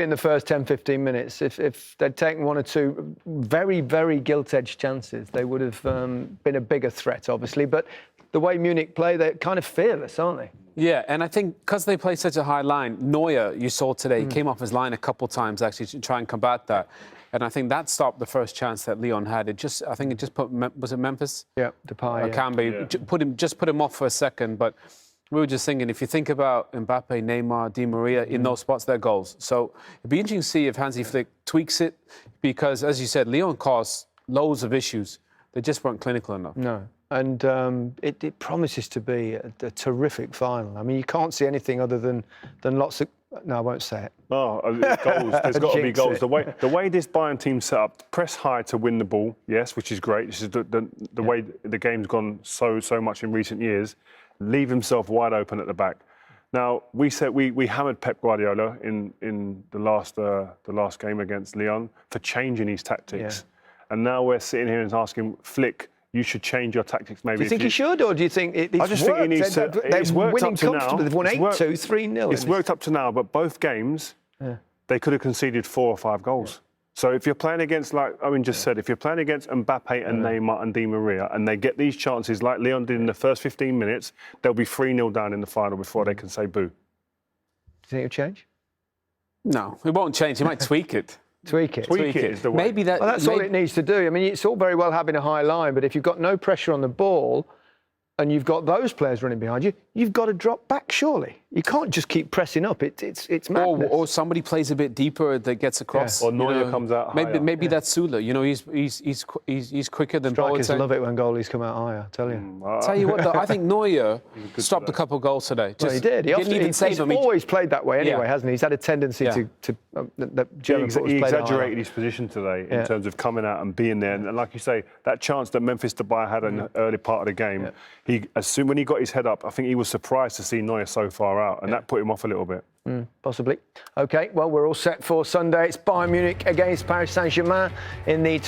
in the first 10, 15 minutes. If they'd taken one or two very, very gilt-edged chances, they would have been a bigger threat, obviously. But the way Munich play, they're kind of fearless, aren't they? Yeah, and I think because they play such a high line, Neuer, you saw today, came off his line a couple times actually to try and combat that. And I think that stopped the first chance that Lyon had. I think it just put, was it Memphis? Yeah, Depay. Cambi, just put him off for a second. But we were just thinking, if you think about Mbappe, Neymar, Di Maria, in those spots, they're goals. So it'd be interesting to see if Hansi Flick tweaks it, because, as you said, Lyon caused loads of issues. They just weren't clinical enough. No. And it promises to be a terrific final. I mean, you can't see anything other than lots of... No, I won't say it. Oh, goals. There's got to be goals. The way this Bayern team's set up, press high to win the ball, yes, which is great. This is the way the game's gone so much in recent years. Leave himself wide open at the back. Now, we hammered Pep Guardiola in the last game against Lyon for changing his tactics. Yeah. And now we're sitting here and asking Flick, you should change your tactics maybe. Do you think he should, or do you think it's I just think he needs to... They're winning comfortably. They've won 8-2, 3-0. It's worked up to now, but both games, they could have conceded 4 or 5 goals. Yeah. So if you're playing against, like Owen just said, if you're playing against Mbappe and Neymar and Di Maria, and they get these chances like Lyon did in the first 15 minutes, they'll be 3-0 down in the final before they can say boo. Do you think it'll change? No, it won't change. He might tweak it. Tweak it. Tweak it is the way. Maybe that's all it needs to do. I mean, it's all very well having a high line, but if you've got no pressure on the ball and you've got those players running behind you, you've got to drop back, surely. You can't just keep pressing up. It's madness. Or somebody plays a bit deeper that gets across. Yeah. Or Neuer comes out higher. Maybe that's Süle. You know, he's quicker than Strikers Boateng. love it when goalies come out higher, I tell you. Tell you what, though, I think Neuer stopped a couple of goals today. Well, he did. He's always played that way anyway, hasn't he? He's had a tendency to he exaggerated his position today in terms of coming out and being there. And like you say, that chance that Memphis Depay had in the early part of the game, when he got his head up, I think he was surprised to see Neuer so far out, and that put him off a little bit. Possibly. OK, well, we're all set for Sunday. It's Bayern Munich against Paris Saint-Germain in the